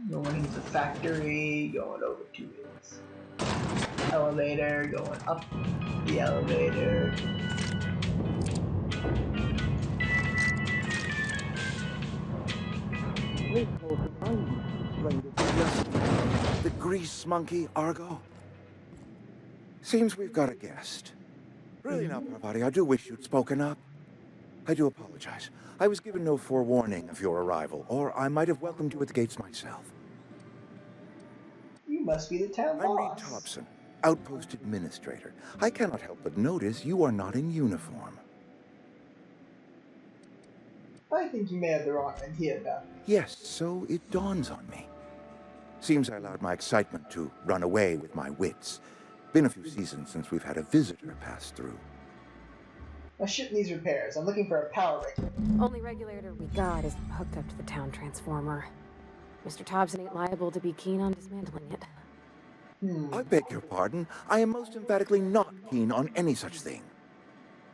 Going into the factory, going over to its elevator, going up the elevator. The grease monkey, Argo? Seems we've got a guest. Really now, Parvati, I do wish you'd spoken up. I do apologize. I was given no forewarning of your arrival, or I might have welcomed you at the gates myself. You must be the town I'm Reed boss. Thompson, Outpost Administrator. I cannot help but notice you are not in uniform. I think you may have the wrong idea about me. Yes, so it dawns on me. Seems I allowed my excitement to run away with my wits. Been a few seasons since we've had a visitor pass through. My ship needs repairs. I'm looking for a power regulator. Only regulator we got is hooked up to the town transformer. Mr. Thompson ain't liable to be keen on dismantling it. I beg your pardon. I am most emphatically not keen on any such thing.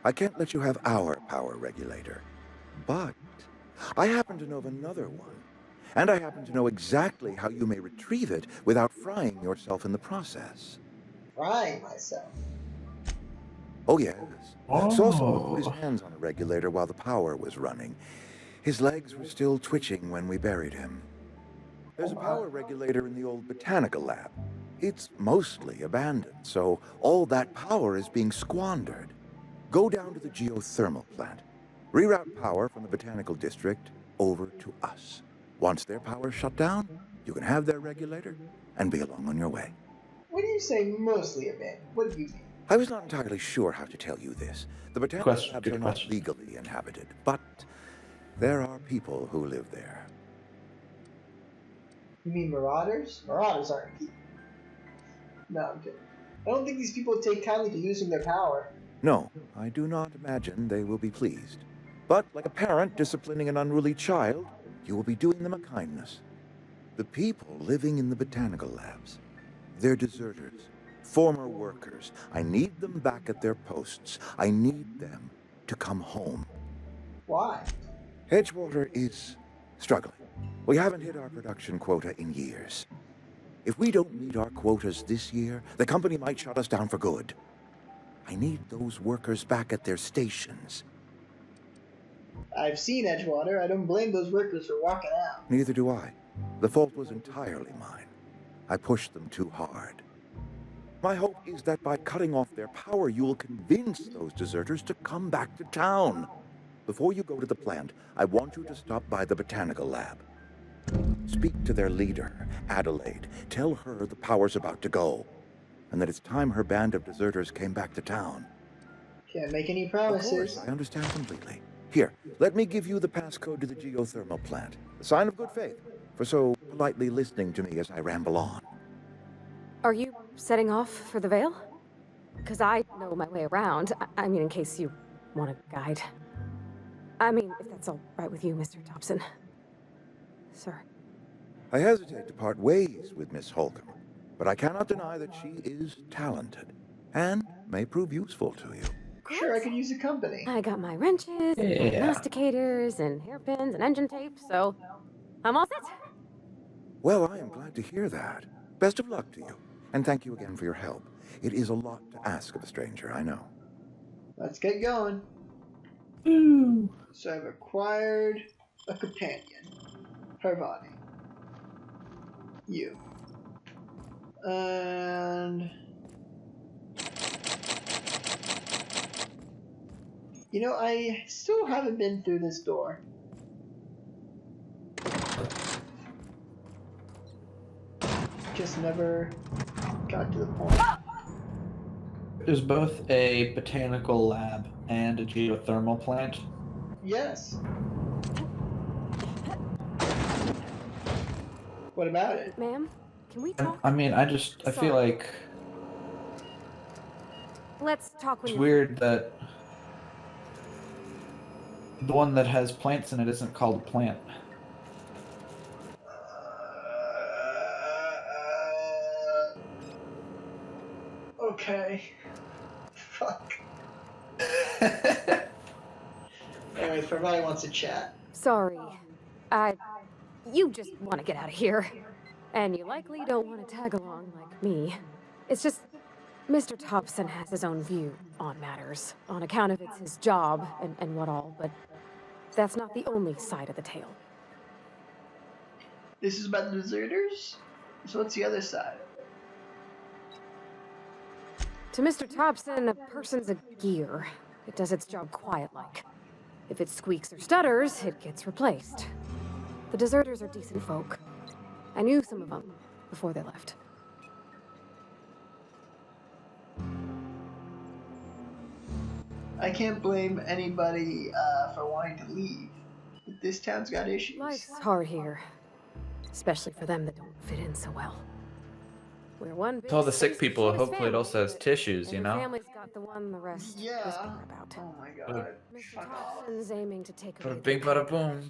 I can't let you have our power regulator. But I happen to know of another one. And I happen to know exactly how you may retrieve it without frying yourself in the process. Frying myself. Oh, yes. Saw someone put his hands on a regulator while the power was running. His legs were still twitching when we buried him. There's a power regulator in the old botanical lab. It's mostly abandoned, so all that power is being squandered. Go down to the geothermal plant. Reroute power from the botanical district over to us. Once their power's shut down, you can have their regulator and be along on your way. When you say mostly abandoned, what do you mean? I was not entirely sure how to tell you this. The botanical labs are not legally inhabited, but there are people who live there. You mean marauders? Marauders aren't people. No, I'm kidding. I don't think these people take kindly to losing their power. No, I do not imagine they will be pleased. But like a parent disciplining an unruly child, you will be doing them a kindness. The people living in the botanical labs, they're deserters, former workers. I need them back at their posts. I need them to come home. Why? Edgewater is struggling. We haven't hit our production quota in years. If we don't meet our quotas this year, the company might shut us down for good. I need those workers back at their stations. I've seen Edgewater. I don't blame those workers for walking out. Neither do I. The fault was entirely mine. I pushed them too hard. My hope is that by cutting off their power, you'll convince those deserters to come back to town. Before you go to the plant, I want you to stop by the botanical lab. Speak to their leader, Adelaide. Tell her the power's about to go, and that it's time her band of deserters came back to town. Can't make any Of promises. course, I understand completely. Here, let me give you the passcode to the geothermal plant. A sign of good faith, for so politely listening to me as I ramble on. Are you setting off for the Vale? Because I know my way around. I mean, in case you want a guide. I mean, if that's all right with you, Mr. Thompson. Sir. I hesitate to part ways with Miss Holcomb, but I cannot deny that she is talented and may prove useful to you. Sure, I could use a company. I got my wrenches, and masticators, and hairpins, and engine tape, so I'm all set. Well, I am glad to hear that. Best of luck to you, and thank you again for your help. It is a lot to ask of a stranger, I know. Let's get going. So I've acquired a companion. Parvati. You. And... You know, I still haven't been through this door. Just never got to the point. There's both a botanical lab and a geothermal plant. Yes. What about it? Ma'am, can we talk? I mean, I feel like Let's talk when it's you're... weird that the one that has plants in it isn't called a plant. Okay. Fuck. Anyways, Parvati wants to chat. Sorry. You just want to get out of here. And you likely don't want to tag along like me. It's just, Mr. Thompson has his own view on matters, on account of it's his job and what all, but that's not the only side of the tale. This is about the deserters? So what's the other side? To Mr. Thompson, a person's a gear. It does its job quiet-like. If it squeaks or stutters, it gets replaced. The deserters are decent folk. I knew some of them before they left. I can't blame anybody for wanting to leave. This town's got issues. Life's hard here. Especially for them that don't fit in so well. We're one big To all the sick space people, with hopefully it also has family, tissues, you and know? family's got the one the rest Yeah. whisper about. Oh my god. Mr. Fuck off. Thompson's aiming to take away Bada bing, bada boom.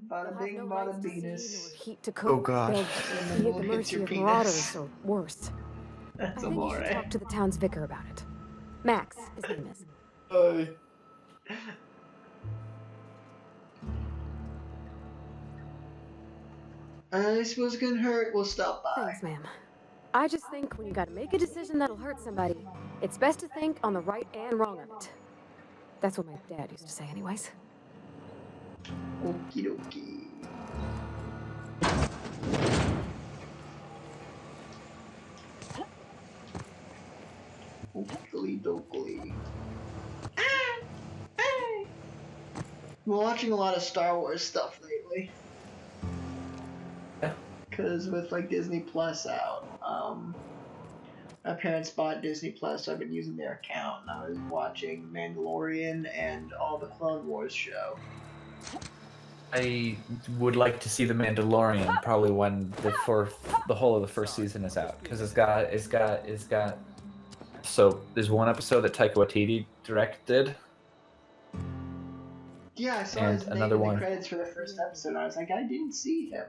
Bada They'll have bing, no bada lights to see, nor Venus. heat to cook. Oh, gosh. They'll be at the Hits mercy your of penis. marauders or worse. I That's think you should amore. talk to the town's vicar about it. Max, his name is. I suppose it couldn't hurt. We'll stop by. Thanks, ma'am. I just think when you gotta make a decision that'll hurt somebody, it's best to think on the right and wrong of it. That's what my dad used to say anyways. Okie dokie. Oakley dokley. I'm watching a lot of Star Wars stuff lately. Yeah. Cause with like Disney Plus out, my parents bought Disney Plus, so I've been using their account, and I was watching Mandalorian and all the Clone Wars show. I would like to see the Mandalorian probably when the whole of the first season is out, because it's got. So there's one episode that Taika Waititi directed. Yeah, I saw And his name another in the one. credits for the first episode, and I was like, I didn't see him.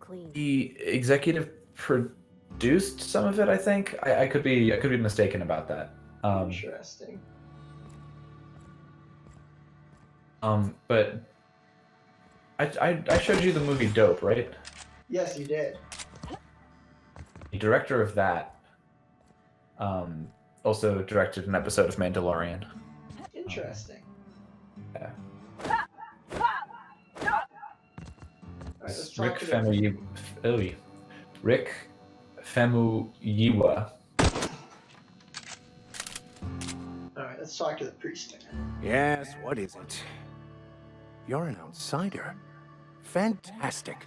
Clean. He executive produced some of it, I think. I could be mistaken about that. Interesting. But I showed you the movie Dope, right? Yes, you did. The director of that also directed an episode of Mandalorian. Interesting. Yeah. Alright, let's Rick talk to them. Rick Famuyiwa. Alright, let's talk to the priest again. Yes, what is it? You're an outsider. Fantastic.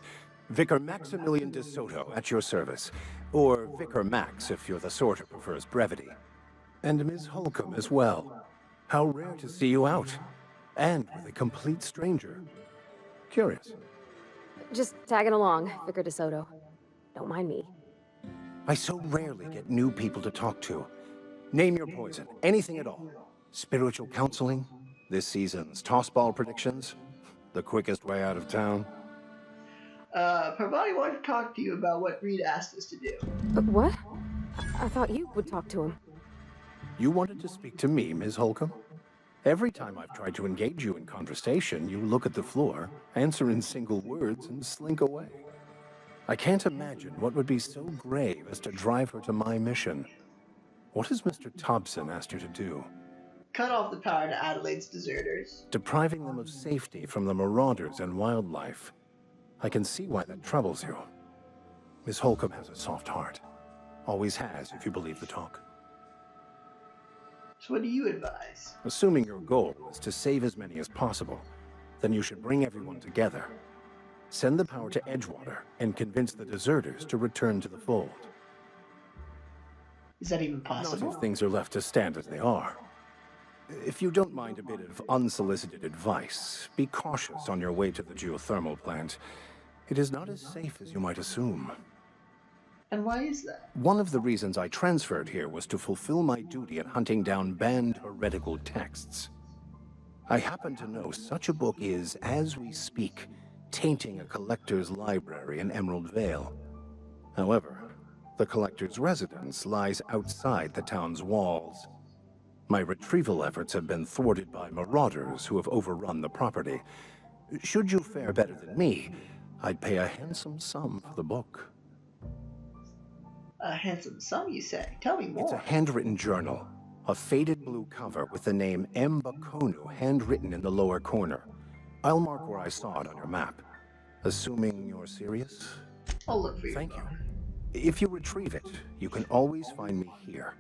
Vicar Maximilian de Soto at your service. Or Vicar Max if you're the sort who prefers brevity. And Ms. Holcomb as well. How rare to see you out. And with a complete stranger. Curious. Just tagging along, Vicar DeSoto. Don't mind me. I so rarely get new people to talk to. Name your poison, anything at all. Spiritual counseling, this season's tossball predictions, the quickest way out of town. Parvati wanted to talk to you about what Reed asked us to do. What? I thought you would talk to him. You wanted to speak to me, Ms. Holcomb? Every time I've tried to engage you in conversation, you look at the floor, answer in single words, and slink away. I can't imagine what would be so grave as to drive her to my mission. What has Mr. Thompson asked you to do? Cut off the power to Adelaide's deserters. Depriving them of safety from the marauders and wildlife. I can see why that troubles you. Miss Holcomb has a soft heart. Always has, if you believe the talk. So what do you advise? Assuming your goal is to save as many as possible, then you should bring everyone together. Send the power to Edgewater and convince the deserters to return to the fold. Is that even Not possible? if things are left to stand as they are. If you don't mind a bit of unsolicited advice, be cautious on your way to the geothermal plant. It is not as safe as you might assume. And why is that? One of the reasons I transferred here was to fulfill my duty in hunting down banned heretical texts. I happen to know such a book is, as we speak, tainting a collector's library in Emerald Vale. However, the collector's residence lies outside the town's walls. My retrieval efforts have been thwarted by marauders who have overrun the property. Should you fare better than me, I'd pay a handsome sum for the book. A handsome sum, you say? Tell me more. It's a handwritten journal. A faded blue cover with the name M. Bakonu handwritten in the lower corner. I'll mark where I saw it on your map. Assuming you're serious? I'll look for you. Thank you. If you retrieve it, you can always find me here.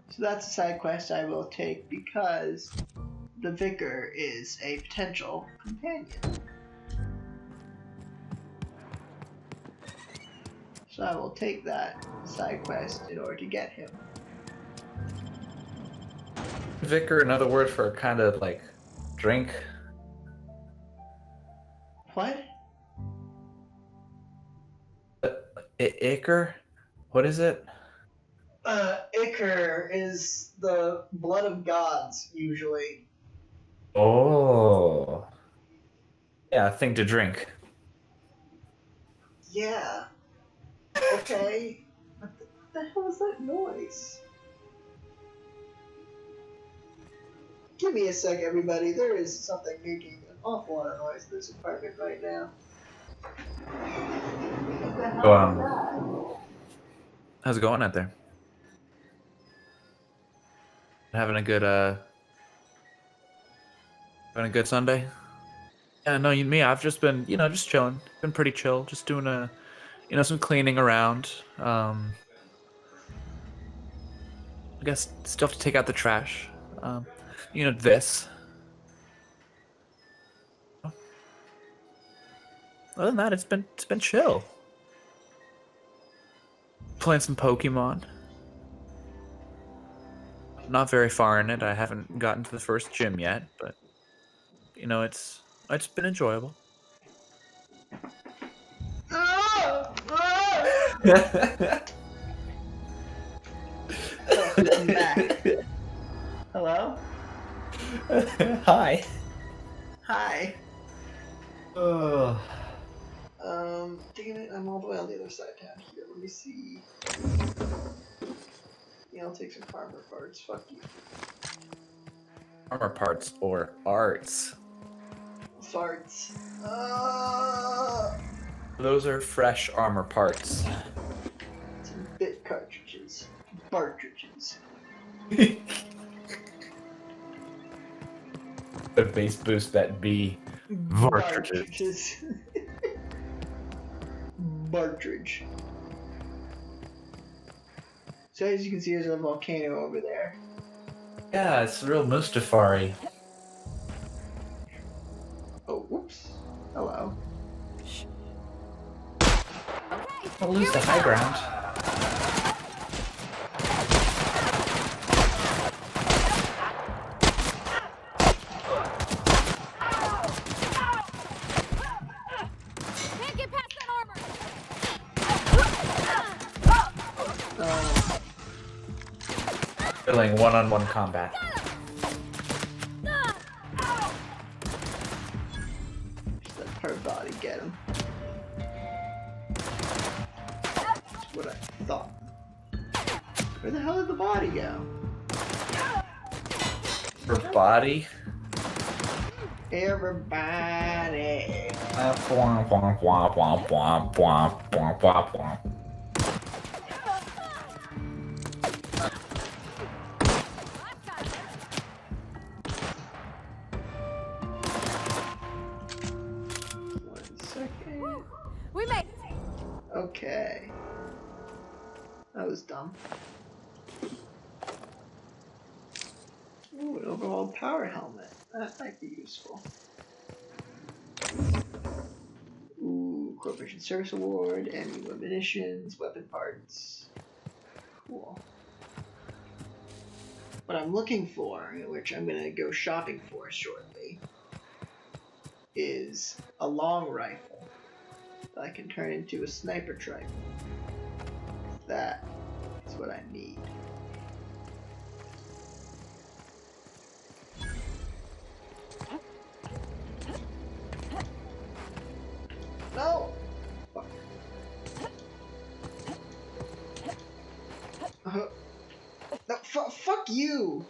So that's a side quest I will take because the vicar is a potential companion. So I will take that side quest in order to get him. Vicar, another word for kind of like drink. What? Ichor? What is it? Ichor is the blood of gods, usually. Oh. Yeah, a thing to drink. Yeah. Okay. What the hell was that noise? Give me a sec, everybody. There is something making an awful lot of noise in this apartment right now. What the hell is that? How's it going out there? Having a good Sunday? Yeah, no, me. I've just been, just chilling. Been pretty chill. Just doing some cleaning around. I guess still have to take out the trash. This. Other than that, it's been chill. Playing some Pokemon. Not very far in it. I haven't gotten to the first gym yet, but it's been enjoyable. I'm back. Hello? Hi. Hi. Oh. Damn it, I'm all the way on the other side of town here. Let me see. Yeah, I'll take some farmer parts. Fuck you. Armor parts or arts. Farts. Those are fresh armor parts. Some bit cartridges. Bartridges. The base boost that B. Bartridges. Bartridge. So as you can see, there's a volcano over there. Yeah, it's real Mustafari. Oh, whoops. Hello. I'll lose the high ground. Can't get past that armor. Feeling one-on-one combat. Just that per body, get him. That's what I thought. Where the hell did the body go? Her body. Everybody. Womp, womp, womp, womp, womp, womp, womp, womp, womp. One second. We made it. Okay. That was dumb. Ooh, an overhauled power helmet. That might be useful. Ooh, Corporation Service Award, ammo, ammunitions, weapon parts. Cool. What I'm looking for, which I'm gonna go shopping for shortly, is a long rifle that I can turn into a sniper rifle. That is what I need. No! Fuck. No, fuck you!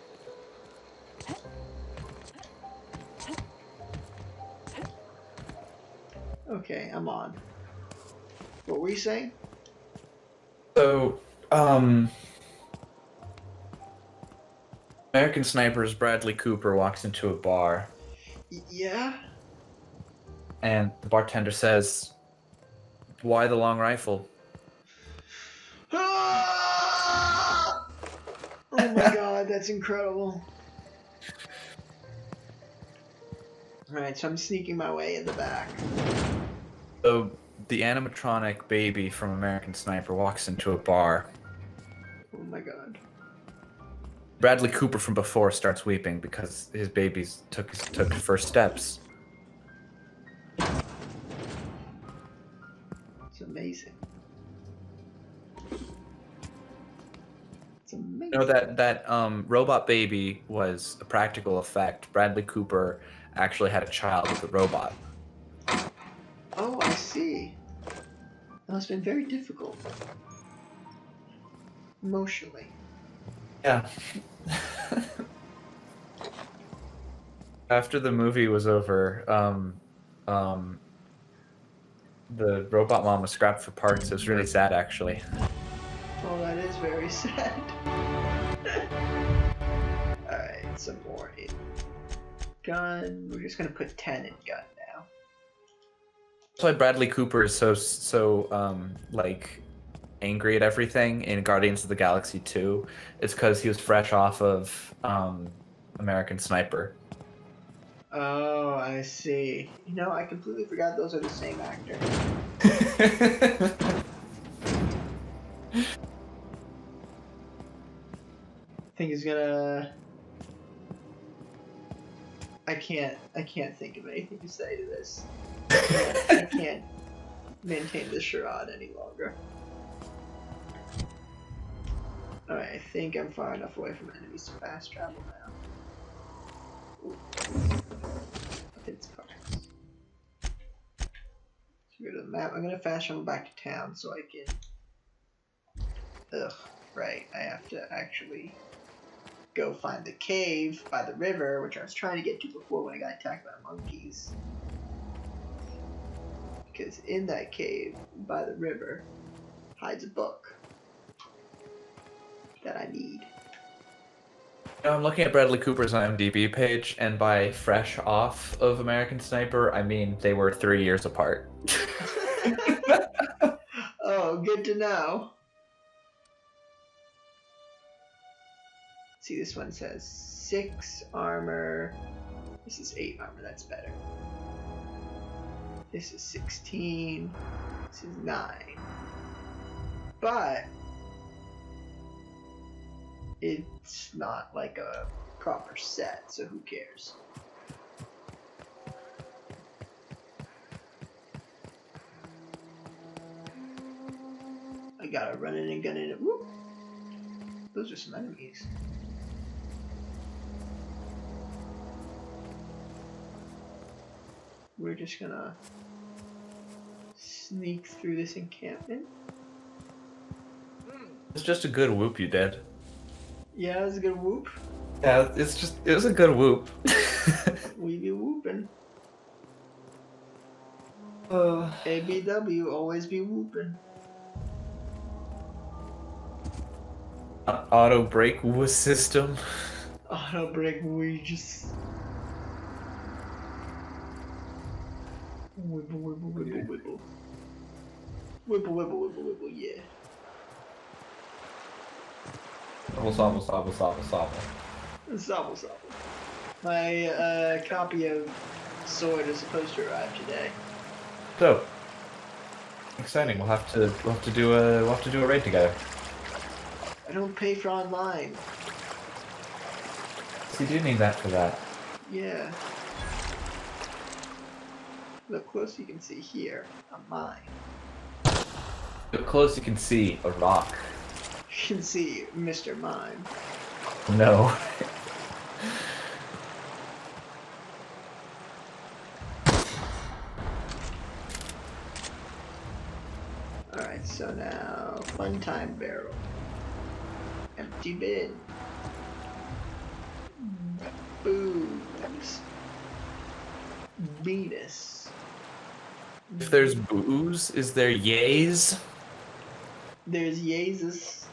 Okay, I'm on. What were you saying? So, American Sniper's Bradley Cooper walks into a bar, Yeah? and the bartender says, "Why the long rifle?" Ah! Oh my god, that's incredible. Alright, so I'm sneaking my way in the back. So, the animatronic baby from American Sniper walks into a bar. Oh my god. Bradley Cooper from before starts weeping because his babies took his first steps. It's amazing. It's amazing. You know that robot baby was a practical effect. Bradley Cooper actually had a child with a robot. Oh, I see. That must have been very difficult. Emotionally. Yeah. After the movie was over, the robot mom was scrapped for parts. It was really sad, actually. Oh, that is very sad. Alright, some more in gun. We're just gonna put 10 in gun now. That's why Bradley Cooper is so like angry at everything in Guardians of the Galaxy 2. It's because he was fresh off of American Sniper. Oh, I see. You know, I completely forgot those are the same actor. I think he's gonna... I can't think of anything to say to this. I can't maintain this charade any longer. Alright, I think I'm far enough away from enemies to fast travel now. Ooh. It's cars. So go to the map. I'm gonna fast travel back to town so I can... Ugh, right. I have to actually go find the cave by the river, which I was trying to get to before when I got attacked by monkeys. Because in that cave by the river hides a book that I need. You know, I'm looking at Bradley Cooper's IMDb page, and by fresh off of American Sniper, I mean they were 3 years apart. Oh, good to know. See, this one says 6 armor. This is 8 armor, that's better. This is 16. This is 9. But it's not like a proper set, so who cares? I gotta run in and gun in it. Whoop! Those are some enemies. We're just gonna sneak through this encampment. It's just a good whoop you did. Yeah, it's a good whoop. Yeah, it was a good whoop. We be whooping. ABW, always be whooping. Auto brake system. Auto brake, we just wibble, wibble, wibble, wibble. Wibble, wibble, wibble, wibble, yeah. Sobble. Sobble, sobble. My copy of Sword is supposed to arrive today. So exciting! We'll have to do a raid together. I don't pay for online. So you do need that for that. Yeah. Look close, you can see here on mine. Look close, you can see a rock. You can see Mr. Mime. No. Alright, so now fun time barrel. Empty bin. Boobs. Venus. If there's booze, is there yays? There's Jesus.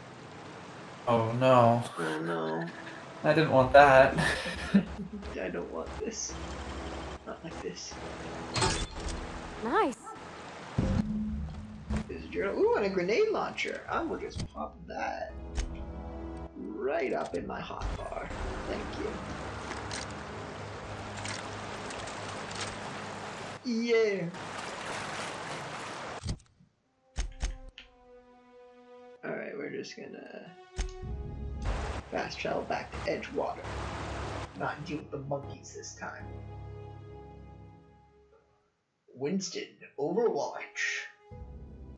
Oh no. Oh no. I didn't want that. I don't want this. Not like this. Nice. There's a journal. Ooh, and a grenade launcher. I will just pop that right up in my hotbar. Thank you. Yeah. Alright, we're just gonna fast travel back to Edgewater. Not deal with the monkeys this time. Winston, Overwatch.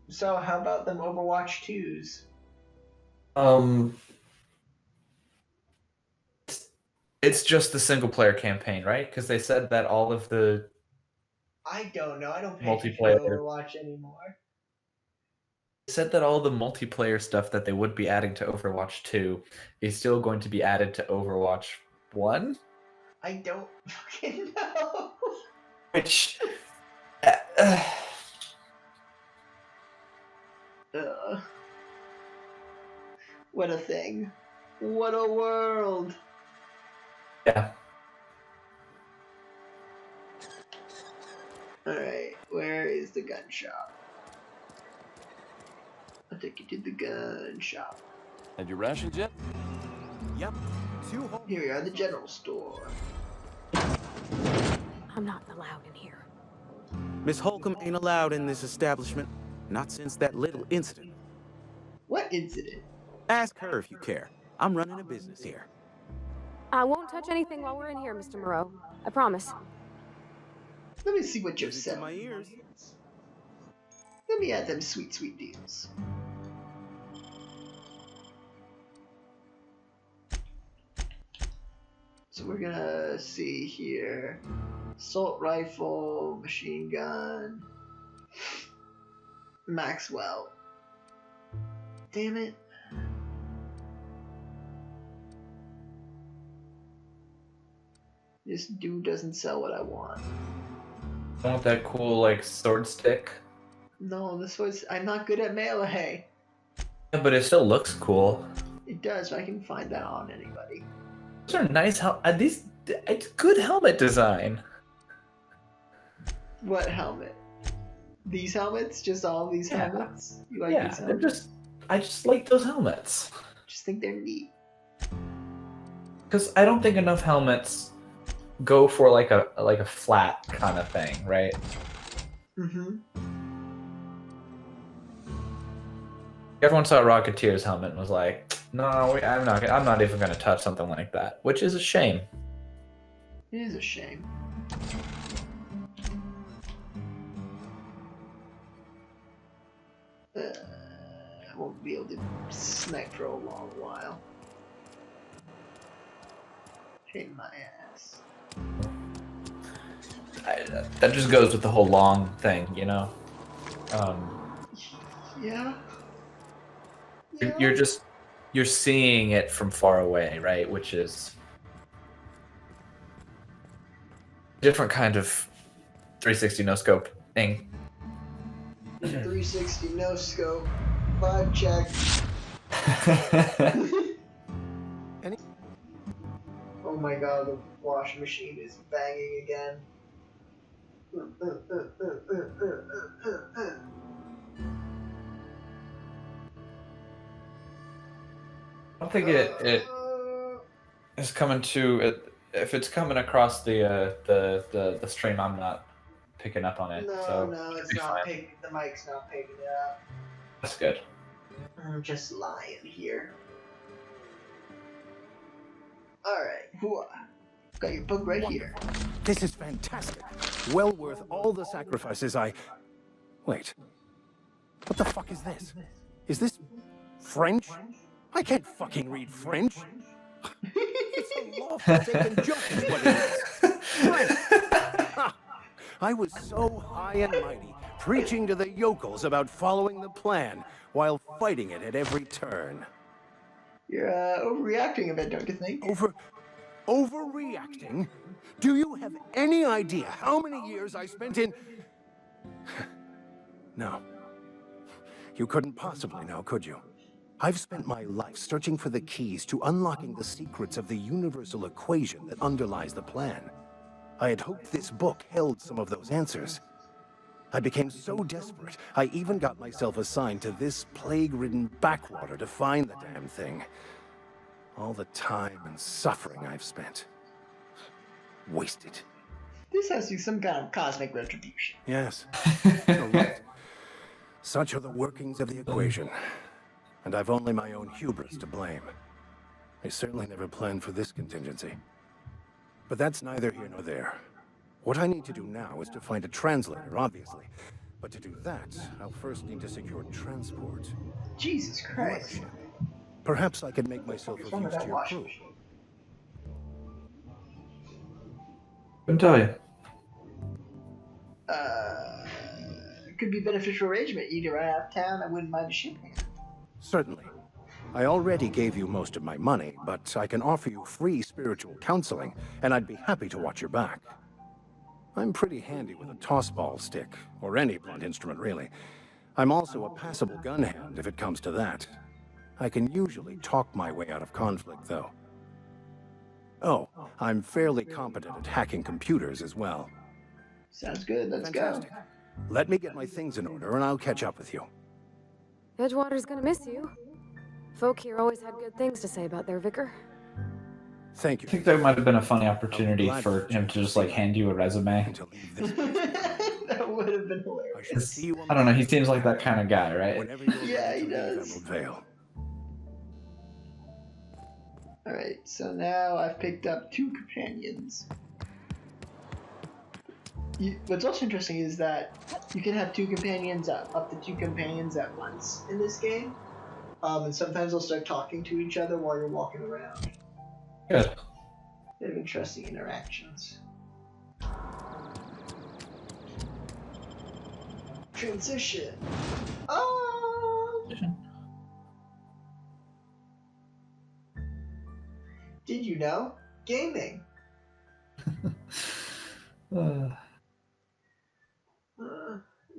So, how about them Overwatch 2s? It's just the single player campaign, right? Because they said that all of the I don't know. I don't pay attention to multiplayer Overwatch anymore. said that all the multiplayer stuff that they would be adding to Overwatch 2 is still going to be added to Overwatch 1, I don't fucking know. which What a thing. What a world. yeah. Alright, where is the gun shop? I'll take you to the gun shop. Had your rations yet? Yep. 2 whole. Here we are, the general store. I'm not allowed in here. Miss Holcomb ain't allowed in this establishment. Not since that little incident. What incident? Ask her if you care. I'm running a business here. I won't touch anything while we're in here, Mr. Moreau. I promise. Let me see what you're Music to my selling. ears. Let me add them sweet, sweet deals. So we're gonna see here. Assault rifle, machine gun, Maxwell. Damn it. This dude doesn't sell what I want. I want that cool like sword stick. No, this was. I'm not good at melee. Yeah, but it still looks cool. It does, but I can find that on anybody. Those are nice. It's good helmet design. What helmet? These helmets? Just all these Yeah. helmets? You like Yeah, these they're helmets? I just like those helmets. Just think they're neat. Because I don't think enough helmets go for like a flat kind of thing, right? Mm-hmm. Everyone saw Rocketeer's helmet and was like, "No, I'm not even going to touch something like that," which is a shame. It is a shame. I won't be able to snipe for a long while. Pain in my ass. That just goes with the whole long thing, you know. Yeah. You're seeing it from far away, right? Which is different kind of 360 no scope thing. 360 no scope. 5 check. Oh my god, the washing machine is banging again. I don't think it is coming to it. If it's coming across the stream, I'm not picking up on it. No, so no, it's be not fine. picking. The mic's not picking it up. That's good. I'm just lying here. Alright, whoa. Got your book right here. This is fantastic. Well worth all the sacrifices I... Wait. What the fuck is this? Is this French? I can't fucking read French. It's a law-forsaken joke is what it is. French. Ha! I was so high and mighty, preaching to the yokels about following the plan, while fighting it at every turn. You're overreacting a bit, don't you think? Overreacting? Do you have any idea how many years I spent in... No. You couldn't possibly know, could you? I've spent my life searching for the keys to unlocking the secrets of the universal equation that underlies the plan. I had hoped this book held some of those answers. I became so desperate, I even got myself assigned to this plague-ridden backwater to find the damn thing. All the time and suffering I've spent. Wasted. This has to be some kind of cosmic retribution. Yes. You're right. Such are the workings of the equation. And I've only my own hubris to blame. I certainly never planned for this contingency. But that's neither here nor there. What I need to do now is to find a translator, obviously. But to do that, I'll first need to secure transport. Jesus Christ. Perhaps I could make myself of use to your crew. Couldn't tell you. Could be a beneficial arrangement. You can run out of town, I wouldn't mind a ship here. Certainly. I already gave you most of my money, but I can offer you free spiritual counseling, and I'd be happy to watch your back. I'm pretty handy with a tossball stick, or any blunt instrument, really. I'm also a passable gun hand, if it comes to that. I can usually talk my way out of conflict, though. Oh, I'm fairly competent at hacking computers as well. Sounds good, let's Fantastic. go. Let me get my things in order, and I'll catch up with you. Edgewater's gonna miss you. Folk here always had good things to say about their vicar. Thank you. I think there might have been a funny opportunity for him to just like hand you a resume. Until leave this That would have been I hilarious. shall see you on I don't know, he seems like that kind of guy, right? Whenever you're Yeah, ready he to leave does. Emerald Vale. Alright, so now I've picked up 2 companions. What's also interesting is that you can have 2 companions, up to 2 companions at once in this game. And sometimes they'll start talking to each other while you're walking around. Good. They have interesting interactions. Transition. Oh! Did you know? Gaming.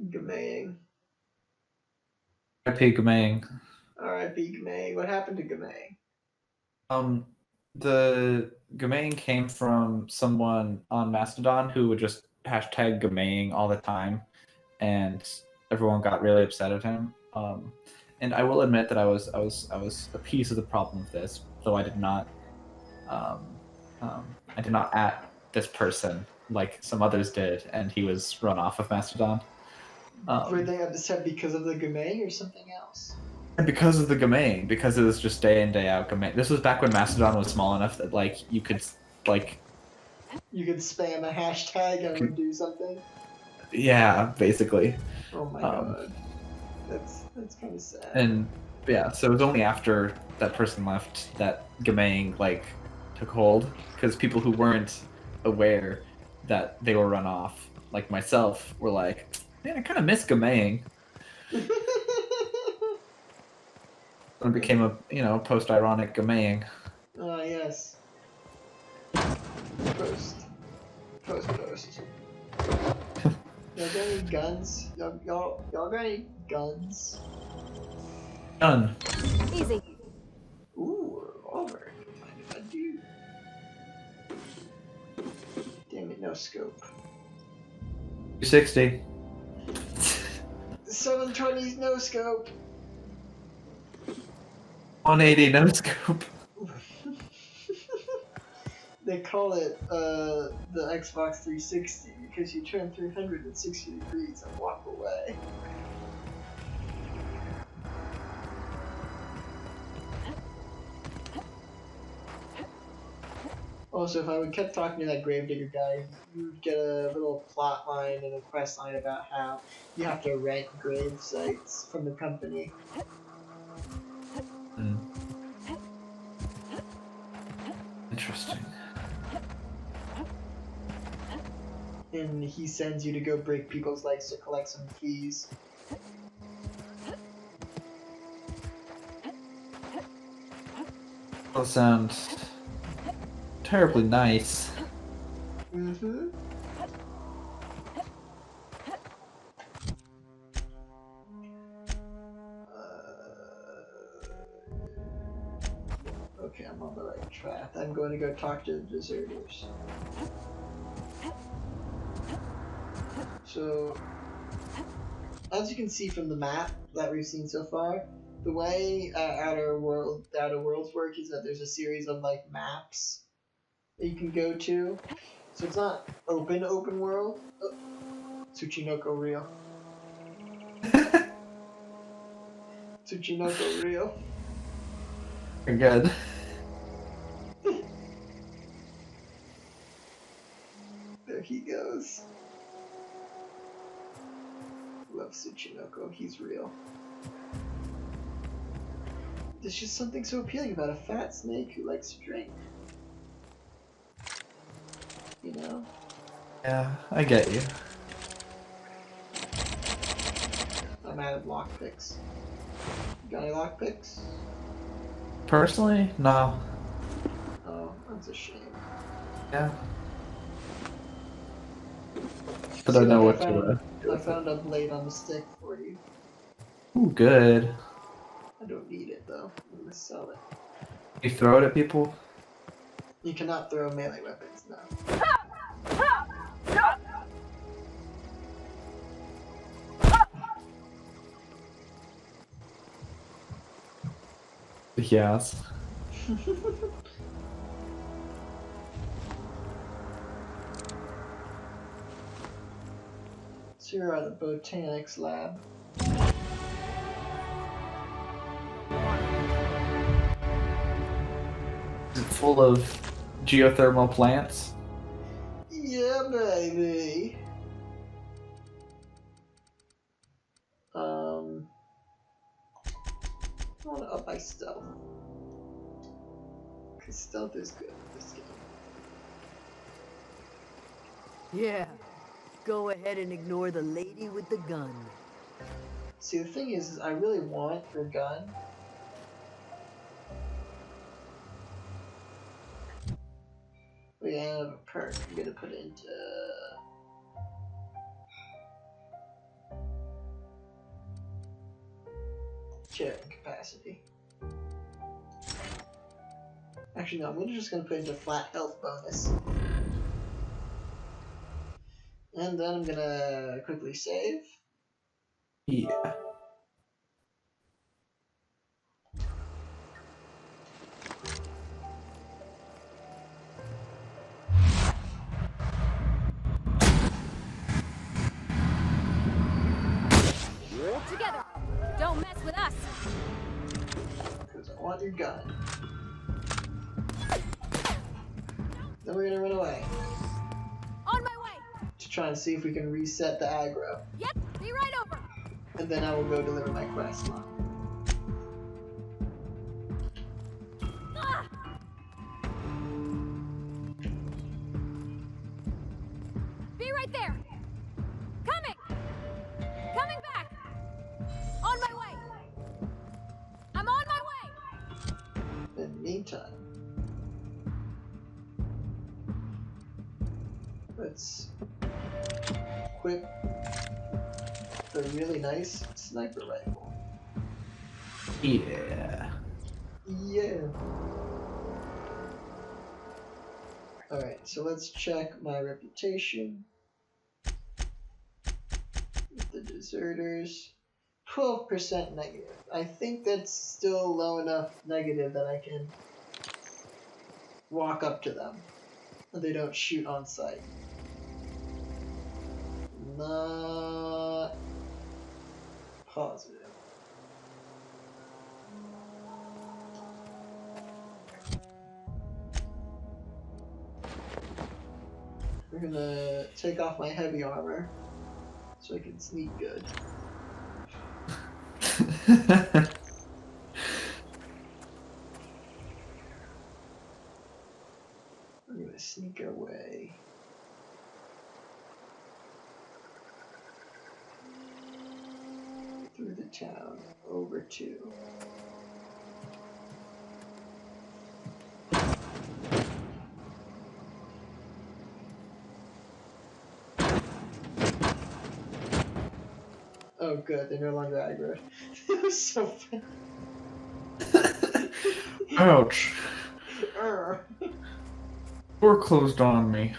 Gamang. R.I.P. Gamang. R.I.P. Gamang. What happened to Gamang? The Gamang came from someone on Mastodon who would just hashtag Gamang all the time, and everyone got really upset at him. And I will admit that I was a piece of the problem of this, though I did not at this person like some others did, and he was run off of Mastodon. Were they upset because of the Gamang or something else? Because of the Gamang, because it was just day in, day out Gamang. This was back when Mastodon was small enough that like you could like You could spam a hashtag and it would do something? yeah, basically. Oh my god. That's kind of sad. And yeah, so it was only after that person left that Gamang like took hold, because people who weren't aware that they were run off, like myself, were like, man, I kind of miss Gamang. And it became a post-ironic Gamang. Ah, yes. Post. Y'all got any guns? Y'all got any guns? Done. Easy. Ooh, a revolver. Don't mind if I do. Damn it, no scope. 260. 720's no scope. 180 no scope. They call it the Xbox 360 because you turn 360 degrees and walk away. Also, if I would kept talking to that gravedigger guy, you'd get a little plot line and a quest line about how you have to rent grave sites from the company. Interesting. And he sends you to go break people's legs to collect some keys. That sounds terribly nice. Mm-hmm. I'm on the right track. I'm going to go talk to the deserters. So, as you can see from the map that we've seen so far, the way Outer Worlds work is that there's a series of like maps that you can go to. So it's not open world. Oh, Tsuchinoko real. Tsuchinoko real. Good. There he goes. Love Tsuchinoko, he's real. There's just something so appealing about a fat snake who likes to drink. You know? Yeah, I get you. I'm out of lockpicks. You got any lockpicks? Personally, no. Oh, that's a shame. Yeah. I See, don't know like, what to. I found a blade on the stick for you. Ooh, good. I don't need it though. I'm gonna sell it. You throw it at people? You cannot throw melee weapons now. Yes. So here are the botanics lab. Is it full of geothermal plants? Yeah, baby. I want to up my stealth. Because stealth is good in this game. Yeah. Go ahead and ignore the lady with the gun. See, the thing is I really want your gun. We have a perk. I'm gonna put it into carrying capacity. Actually, no. I'm just gonna put it into flat health bonus, and then I'm gonna quickly save. Yeah. Together! Don't mess with us! Because I want your gun. Then we're gonna run away On my way! to try and see if we can reset the aggro, Yep, be right over! and then I will go deliver my quest line. Ah! Be right there! Coming! Coming back! On my way! I'm on my way! In the meantime, let's equip the really nice sniper rifle. Yeah. Yeah. Alright, so let's check my reputation with the deserters. 12% negative. I think that's still low enough negative that I can walk up to them and they don't shoot on sight. Not positive. We're gonna take off my heavy armor so I can sneak good. We're gonna sneak our way. Through the town, over to... Oh good, they're no longer aggroed. It was so fast. Ouch. Door closed on me.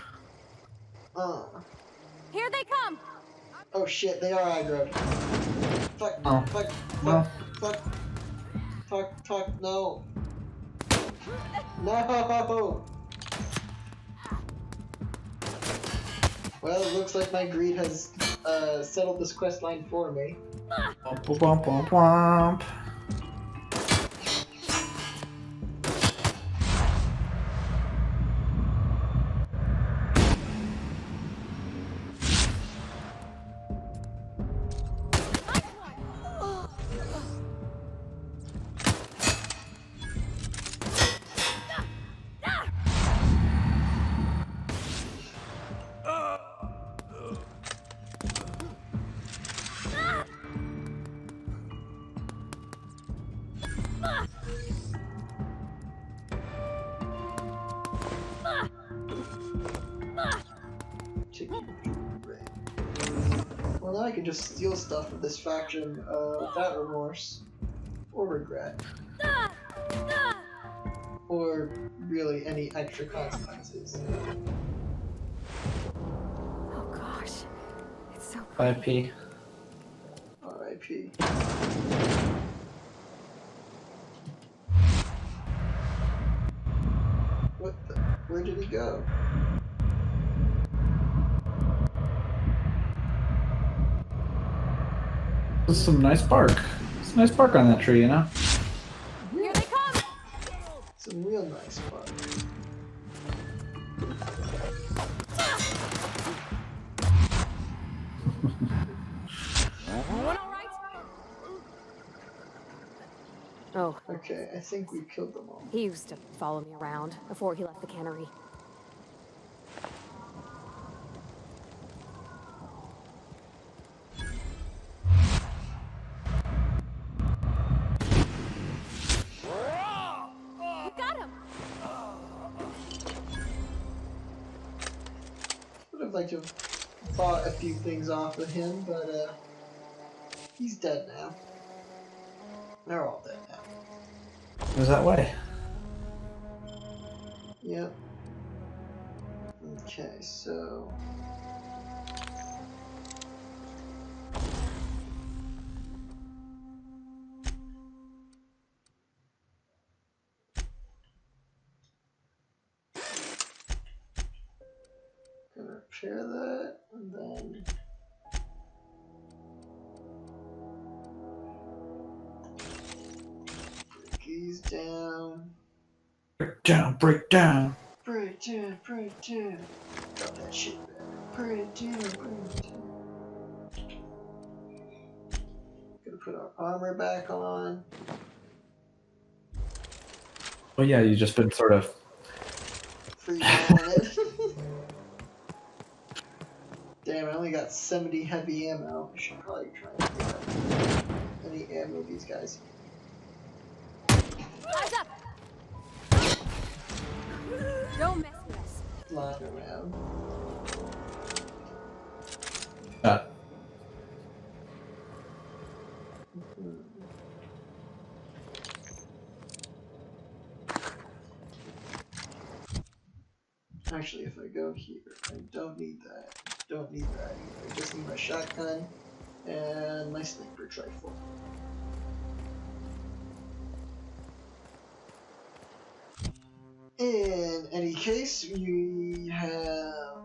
Here they come! Oh shit, they are aggroed. Fuck, Oh. fuck, No. fuck, no. No! Well, it looks like my greed has settled this quest line for me. Womp womp womp womp. Well, now I can just steal stuff of this faction without remorse or regret. Or really any extra consequences. Oh gosh. It's so IP. pretty. R.I.P. What the? Where did he go? There's some nice bark. Some nice bark on that tree, you know? Here they come! Some real nice part. Everyone alright? Oh, Okay, I think we killed them all. he used to follow me around before he left the cannery. You got him! Would have liked to have bought a few things off of him, but he's dead now. They're all dead now. It was that way. Yep. Okay, so... Gonna repair that, and then... Break these down. Break down, break down. Break down, break down. Drop that shit back. Break down, break down. Gonna put our armor back on. Well, yeah, you've just been sort of. Free rolling it. Damn, I only got 70 heavy ammo. I should probably try and get any ammo these guys. Eyes up! Don't mess with us. Flying around. Actually, if I go here, I don't need that. Don't need that either. I just need my shotgun and my sniper rifle. In any case, we have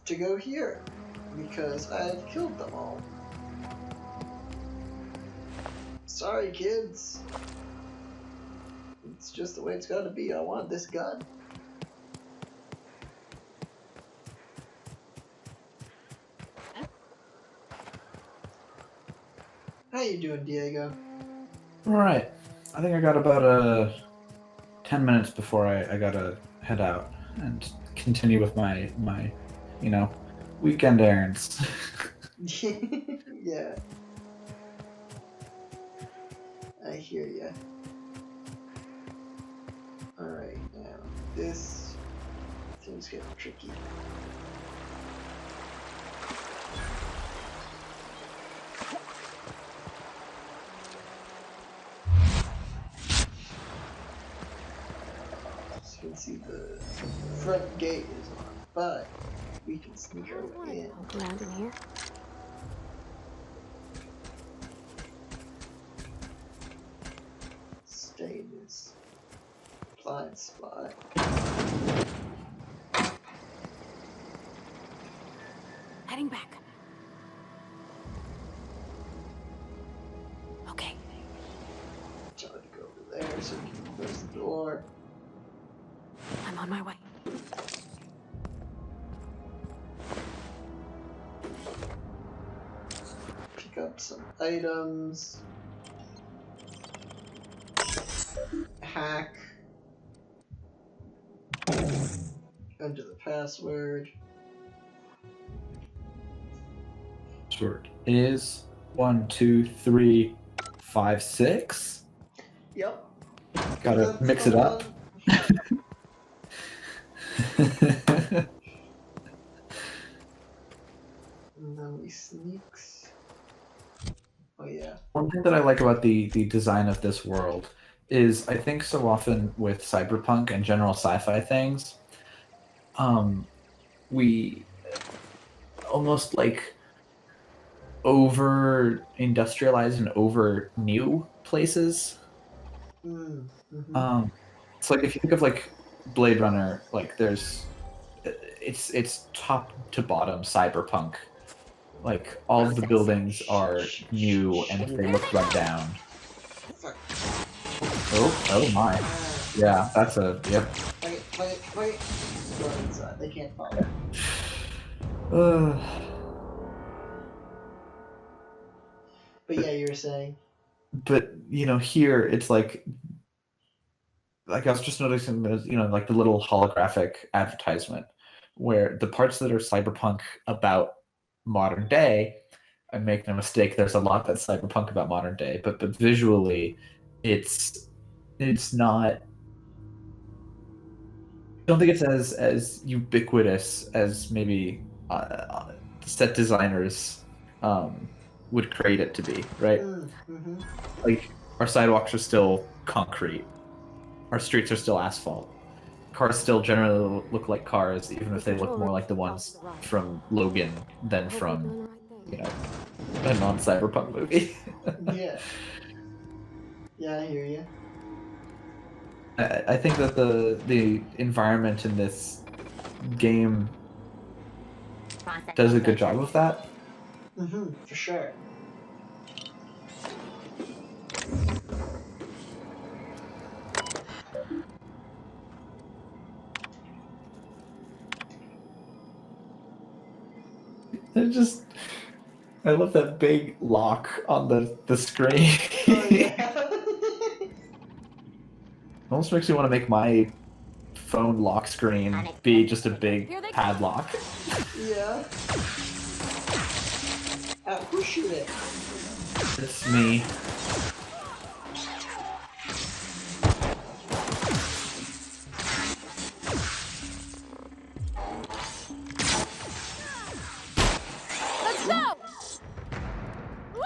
to go here because I've killed them all. Sorry, kids. It's just the way it's gotta be. I want this gun. How you doing, Diego? All right. I think I got about 10 minutes before I gotta head out and continue with my weekend errands. Yeah. I hear ya. Alright, now this thing's getting tricky. front gate is on, but we can sneak our way in. Poke around in here. Stay in this blind spot. Heading back. Okay. Tell her to go over there so we can close the door. I'm on my way. Pick up some items. Hack. Enter the password. Password is 1, 2, 3, 5, 6. Yep. Gotta That's mix the it up. one. And then we sneaks. Oh yeah. One thing that I like about the design of this world is I think so often with cyberpunk and general sci-fi things, we almost like over industrialize and over new places. Mm-hmm. It's like if you think of like Blade Runner, like it's top to bottom cyberpunk. Like all of the buildings are new, and if they look run down. Fuck. Oh my. Yeah, that's a yep. Wait. Go inside. They can't follow. But yeah, you were saying. But here it's like I was just noticing there's like the little holographic advertisement where the parts that are cyberpunk about modern day, I make no mistake, there's a lot that's cyberpunk about modern day, but visually it's not, I don't think it's as ubiquitous as maybe set designers would create it to be, right? Mm-hmm. Like our sidewalks are still concrete, our streets are still asphalt, cars still generally look like cars, even if they look more like the ones from Logan than from a non-cyberpunk movie. Yeah. Yeah, I hear you. I think that the environment in this game does a good job of that. Mm-hmm, for sure. I love that big lock on the screen. Oh, yeah. Almost makes me want to make my phone lock screen be just a big padlock. Yeah. Who shoot it? It's me. Let's go! Oh,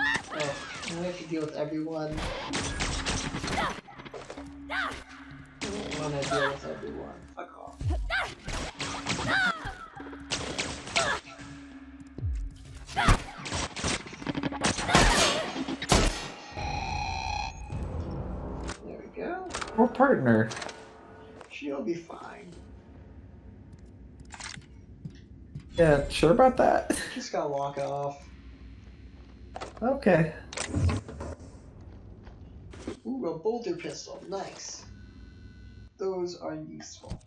I have to deal with everyone. I want to deal with everyone. Fuck off. There we go. We're partner. She'll be fine. Yeah, sure about that? Just gotta walk off. Okay. Ooh, a boulder pistol. Nice. Those are useful.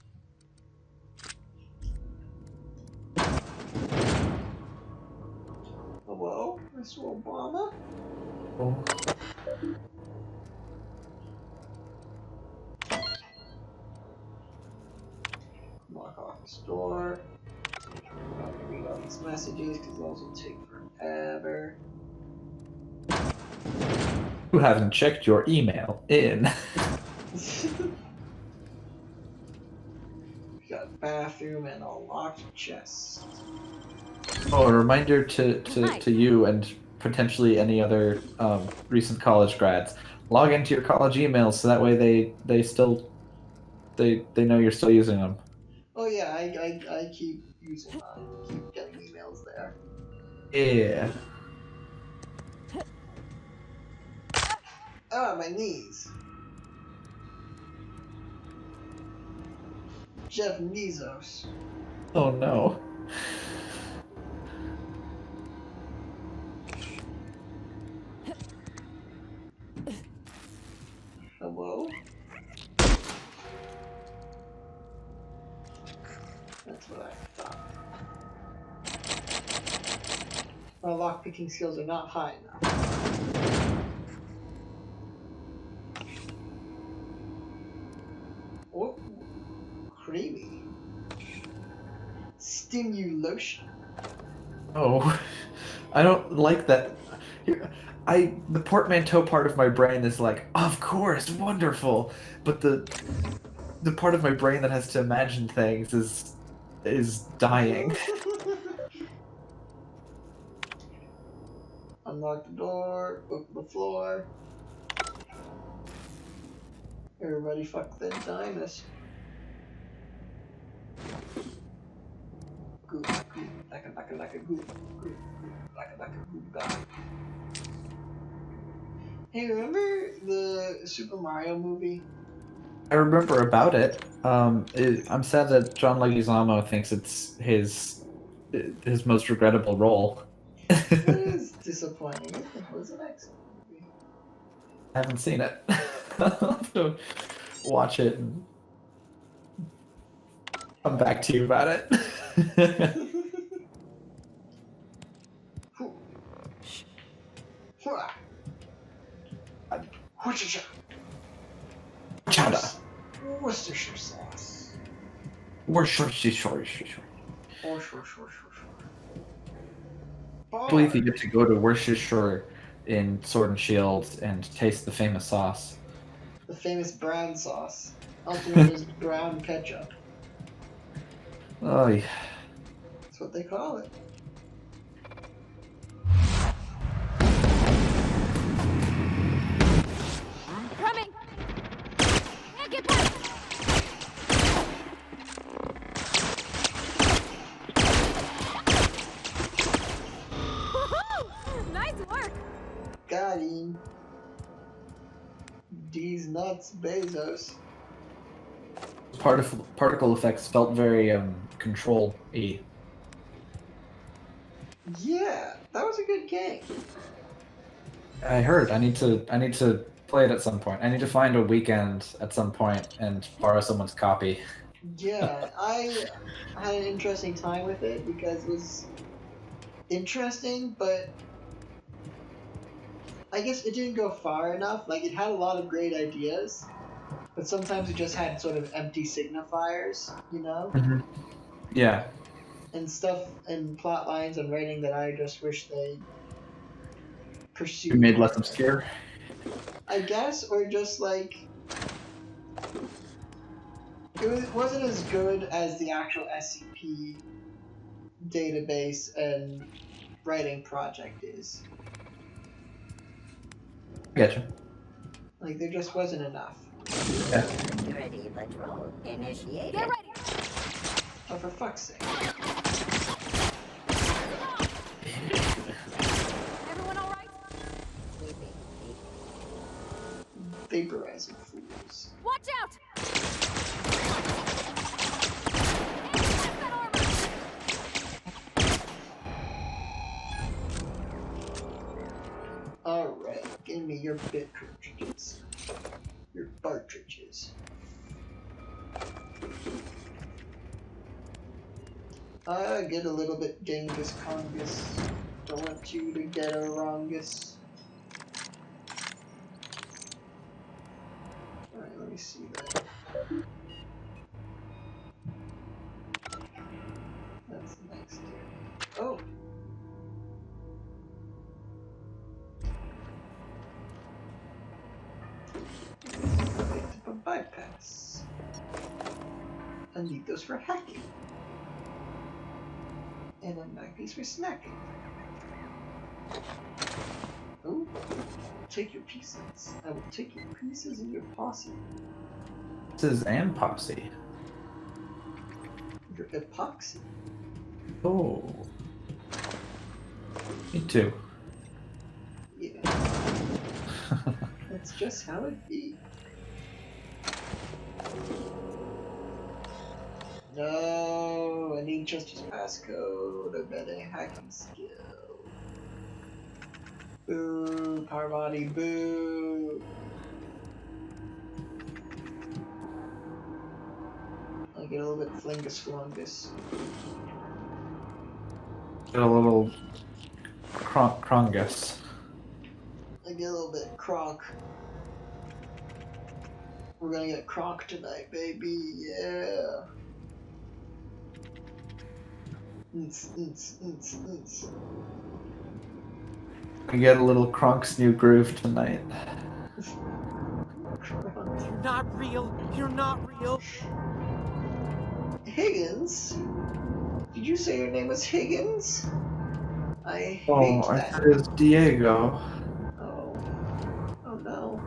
Hello, Mr. Obama? Oh. Lock off this door. I'm not gonna read all these messages because those will take forever. You haven't checked your email in. We got a bathroom and a locked chest. Oh, a reminder to you and potentially any other recent college grads: log into your college emails so that way they know you're still using them. Oh yeah, I keep using mine. Keep getting emails there. Yeah. Ah, my knees. Jeff Bezos. Oh no. Hello? That's what I thought. My lockpicking skills are not high enough. Oh, creamy. Stimulation. Oh, I don't like that. The portmanteau part of my brain is like, of course, wonderful, but the part of my brain that has to imagine things is dying. Unlock the door, open the floor. Everybody fuck the diners. Goop, goop, like a goop, goop, goop, like a goop guy. Hey, remember the Super Mario movie? I remember about it. I'm sad that John Leguizamo thinks it's his most regrettable role. That I is disappointing. I think it was an excellent movie. haven't seen it. I'll have to watch it and come back to you about it. Chowder. Worcestershire sauce. Worcestershire. Worcestershire. I believe you get to go to Worcestershire in Sword and Shield and taste the famous sauce. The famous brown sauce, also known as brown ketchup. Oh, yeah. That's what they call it. Coming! Yeah, get back! Woohoo! Nice work! Got him. These nuts, Bezos. Particle effects felt very control-y. Yeah, that was a good game. I heard. I need to play it at some point. I need to find a weekend at some point and borrow someone's copy. Yeah, I had an interesting time with it because it was interesting, but I guess it didn't go far enough. Like, it had a lot of great ideas, but sometimes it just had sort of empty signifiers, you know? Yeah. And stuff and plot lines and writing that I just wish they pursued. You made less obscure. I guess, or just like wasn't as good as the actual SCP database and writing project is. Gotcha. Like, there just wasn't enough. Yeah. Security patrol initiated. Get ready! Oh, for fuck's sake. Everyone alright? Vaporizing fools. Watch out! Alright, give me your bit cartridges. Your bartridges. I get a little bit Genghis Kongus. Don't want you to get a wrongus. Alright, let me see that. That's next. Oh! A bypass. I need those for hacking. And a magpiece for snacking. Oh, take your pieces. I will take your pieces in your posse. Pieces and posse. epoxy. Oh. Me too. Yeah. That's just how it be. No, I need Chester's passcode. I bet a hacking skill. Boo, power body, boo. I get a little bit flingus flungus. Get a little crongus. I get a little bit cronk. We're gonna get cronk tonight, baby. Yeah. Nts. I get a little Kronk's new groove tonight. You're not real. You're not real. Higgins? Did you say your name was Higgins? I hate I that. said it's Diego. Oh. Oh no.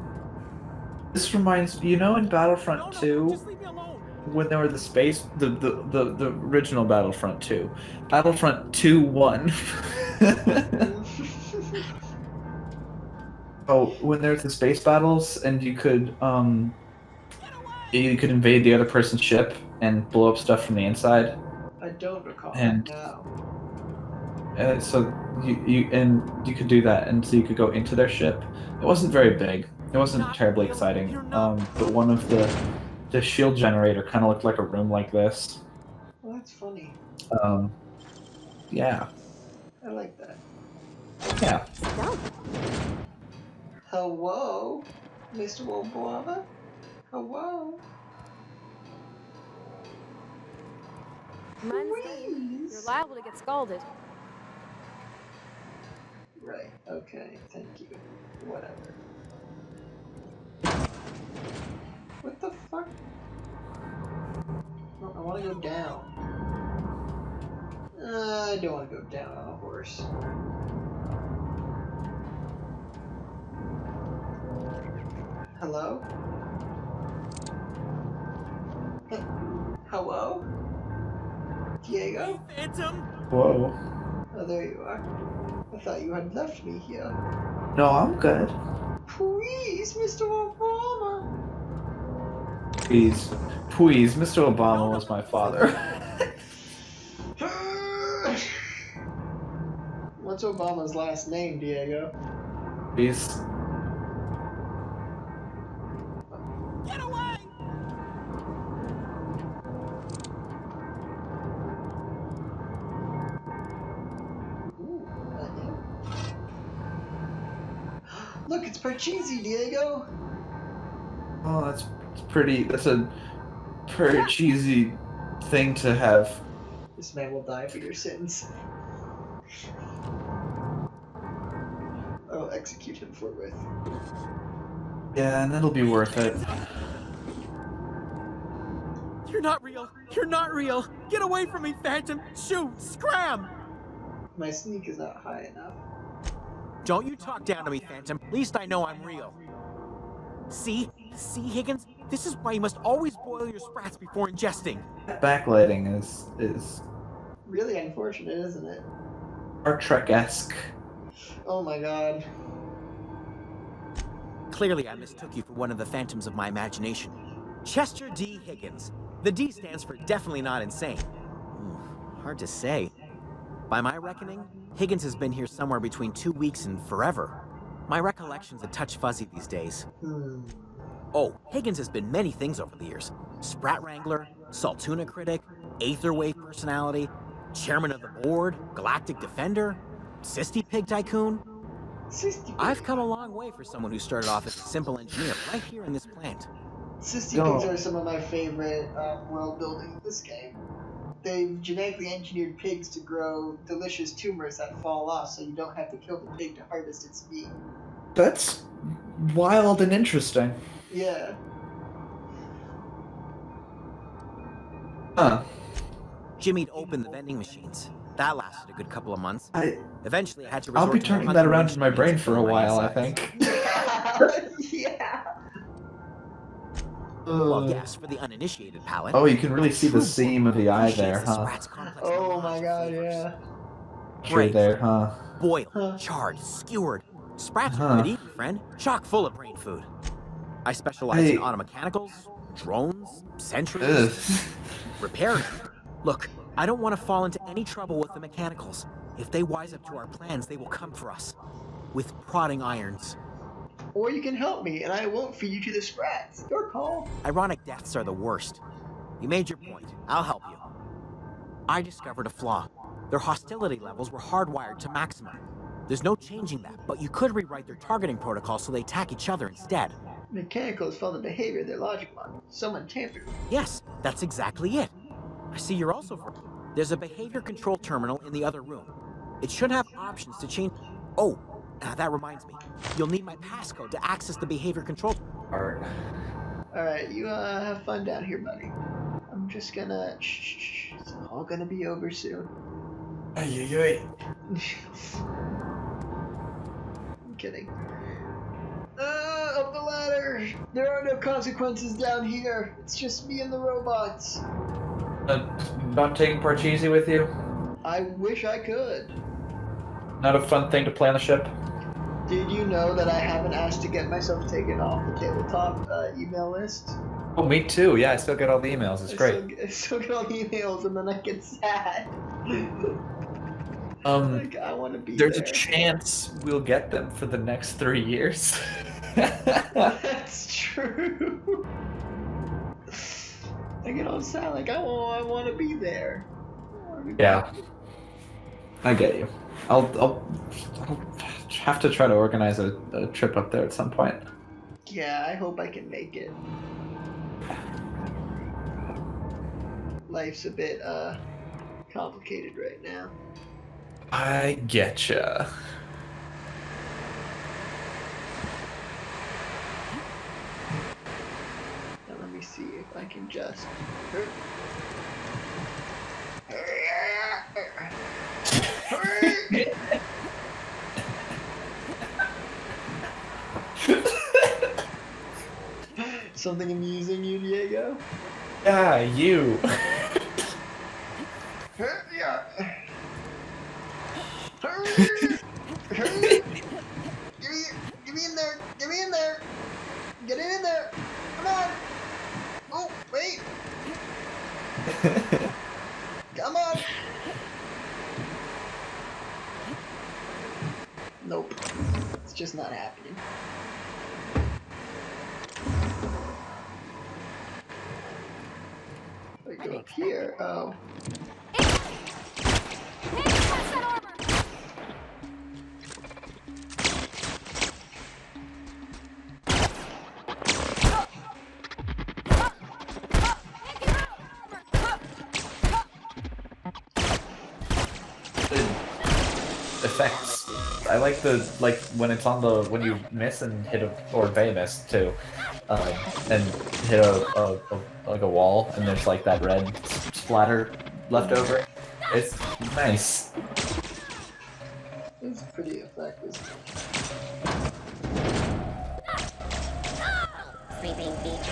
This reminds me, in Battlefront 2, Just leave me alone. when there were the original Battlefront 2, Battlefront 2-1. Oh, when there's the space battles and you could invade the other person's ship and blow up stuff from the inside. I don't recall And- now. So you could do that, and so you could go into their ship. It wasn't very big. It wasn't terribly exciting. But one of the shield generator kind of looked like a room like this. Well, that's funny. Yeah. I like that. Yeah. No. Hello, Mr. Obama? Hello? Mind the steam. You're Please? liable to get scalded. Right, okay, thank you. Whatever. What the fuck? Oh, I want to go down. I don't want to go down on a horse. Hello? Hello? Diego? Phantom. Whoa. Oh, there you are. I thought you had left me here. No, I'm good. Please, Mr. Obama. Please, Mr. Obama was my father. What's Obama's last name, Diego? Please. Get away. Ooh, look, it's Parcheesi, Diego. Oh, that's pretty. That's a pretty cheesy thing to have. This man will die for your sins. I'll execute him forthwith. Yeah, and it'll be worth it. You're not real. You're not real. Get away from me, Phantom. Shoot. Scram. My sneak is not high enough. Don't you talk down to me, Phantom. At least I know I'm real. See? See, Higgins? This is why you must always boil your sprats before ingesting. Backlighting is Really unfortunate, isn't it? Star Trek-esque. Oh my god. Clearly, I mistook you for one of the phantoms of my imagination. Chester D. Higgins. The D stands for definitely not insane. Hard to say. By my reckoning, Higgins has been here somewhere between 2 weeks and forever. My recollection's a touch fuzzy these days. Oh, Higgins has been many things over the years. Sprat Wrangler, Saltuna Critic, Aetherwave Personality, Chairman of the Board, Galactic Defender, Sisty Pig Tycoon. Sisty I've come a long way for someone who started off as a simple engineer right here in this plant. Sisty pigs are some of my favorite world building in this game. They've genetically engineered pigs to grow delicious tumors that fall off so you don't have to kill the pig to harvest its meat. That's wild and interesting. Yeah. Huh. Jimmy'd opened the vending machines. That lasted a good couple of months. Eventually, I had to I'll resort be to turning hunting that around range in my brain techniques for a for my while, I insides. think. Yeah. Well, yes, for the uninitiated palate. Oh, you can really see the True seam of the eye there, appreciates the huh? sprat's complex Oh melange my of god, flavors. yeah. True Great. there, huh? Boiled, Huh. charred, skewered. Sprats are Huh. good eating, friend. Chock full of brain food. I specialize in Hey. automechanicals, drones, sentries, Ugh. repairing them. Look, I don't want to fall into any trouble with the mechanicals. If they wise up to our plans, they will come for us. With prodding irons. Or you can help me, and I won't feed you to the sprats. Your call. Ironic deaths are the worst. You made your point. I'll help you. I discovered a flaw. Their hostility levels were hardwired to maximum. There's no changing that, but you could rewrite their targeting protocol so they attack each other instead. Mechanicals follow the behavior of their logic model. Someone tampered with it. Yes, that's exactly it. I see you're also for. There's a behavior control terminal in the other room. It should have options to change. Oh, that reminds me. You'll need my passcode to access the behavior control. Alright. Alright, you have fun down here, buddy. I'm just gonna... Shh. It's all gonna be over soon. Ay. I'm kidding. Up the ladder! There are no consequences down here. It's just me and the robots. Not taking Parcheesi with you? I wish I could. Not a fun thing to play on the ship? Did you know that I haven't asked to get myself taken off the tabletop email list? Oh, me too. Yeah, I still get all the emails. It's great. I still get all the emails and then I get sad. Like, I want to be There's there. a chance we'll get them for the next 3 years. That's true. I get all sad, like, I want to be there. Yeah. I get you. I'll have to try to organize a trip up there at some point. Yeah, I hope I can make it. Life's a bit, complicated right now. I getcha. Now let me see if I can just... Something amusing you, Diego? Yeah, you. Get me in there! Get me in there! Get it in there! Come on! Oh, wait! Come on! Nope. It's just not happening. I go up here. Oh. Effects. I like when it's on the when you miss and hit a or they miss too, and hit a like a wall and there's like that red splatter left over. It's nice. It's pretty effective. Sleeping Beach.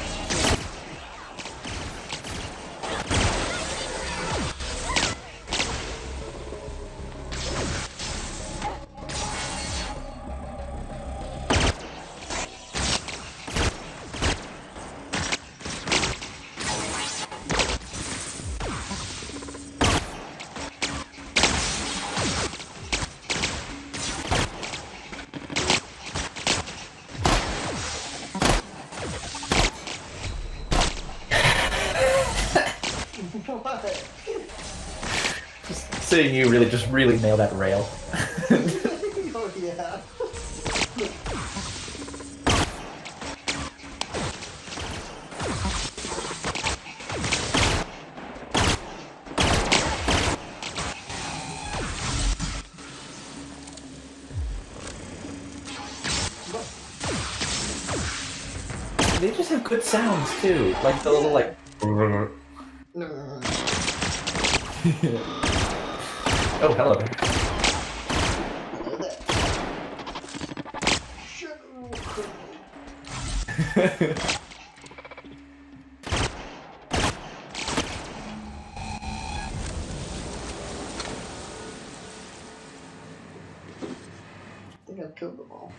What? Seeing you really nail that rail. Oh yeah. They just have good sounds too, like the little like. Oh, hello. think I've killed them all.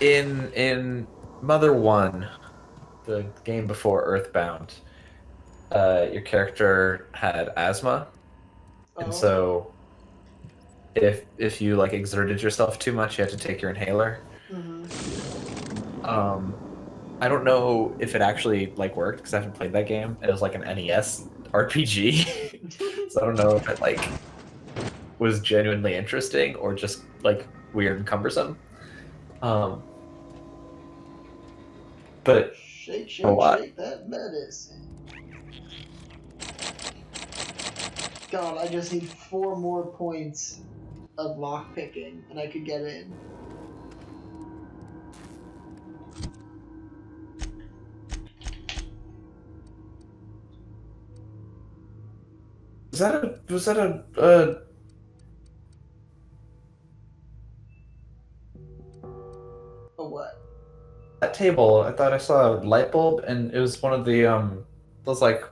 In Mother 1, the game before Earthbound, your character had asthma, and Oh, so if you like exerted yourself too much, you had to take your inhaler. I don't know if it actually like worked because I haven't played that game. It was like an NES RPG, so I don't know if it like was genuinely interesting or just like weird and cumbersome. But shake, a shake, lot. shake that medicine. God, I just need 4 more points of lockpicking, and I could get in. Was that A what? that table? I thought I saw a light bulb, and it was one of the those like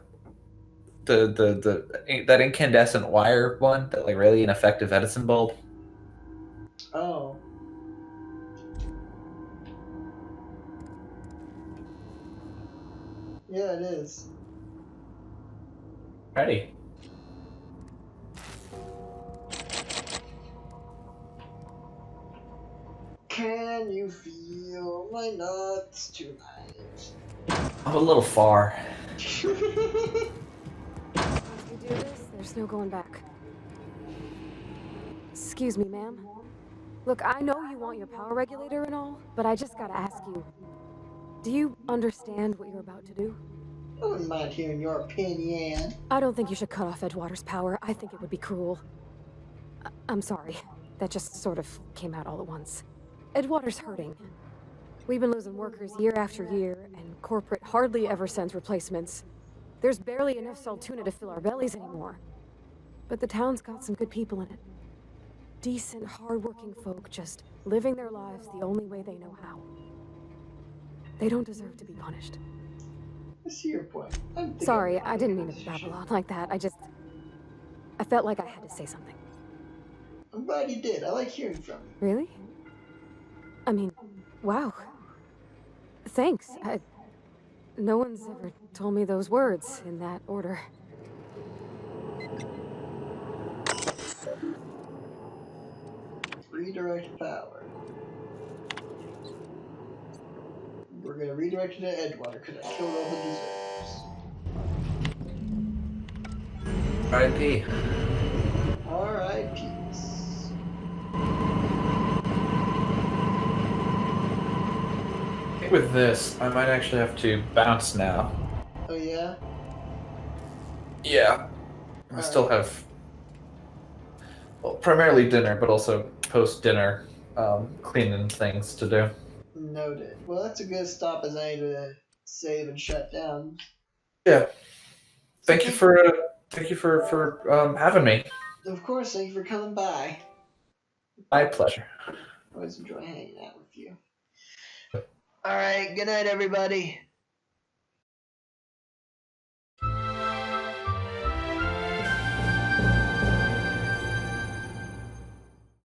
the that incandescent wire one, that like really ineffective Edison bulb. Oh. Yeah, it is. Ready. Can you feel my nuts tonight? I'm a little far. Once we do this, there's no going back. Excuse me, ma'am. Look, I know you want your power regulator and all, but I just gotta ask you. Do you understand what you're about to do? I wouldn't mind hearing your opinion. I don't think you should cut off Edgewater's power. I think it would be cruel. I'm sorry. That just sort of came out all at once. Edgewater's hurting. We've been losing workers year after year, and corporate hardly ever sends replacements. There's barely enough Saltuna to fill our bellies anymore. But the town's got some good people in it. Decent, hard-working folk just living their lives the only way they know how. They don't deserve to be punished. I see your point. Sorry, I didn't mean to babble on like that. I felt like I had to say something. I'm glad you did. I like hearing from you. Really? I mean, wow. Thanks. No one's ever told me those words in that order. Redirect power. We're gonna redirect it to Edgewater because I killed all the deserters. R.I.P. R.I.P.s. I think with this, I might actually have to bounce now. Oh yeah? Yeah. I still have, well, primarily dinner, but also post-dinner cleaning things to do. Noted. Well, that's a good stop as I need to save and shut down. Yeah. Thank you for having me. Of course, thank you for coming by. My pleasure. Always enjoy hanging out with you. Alright, good night, everybody.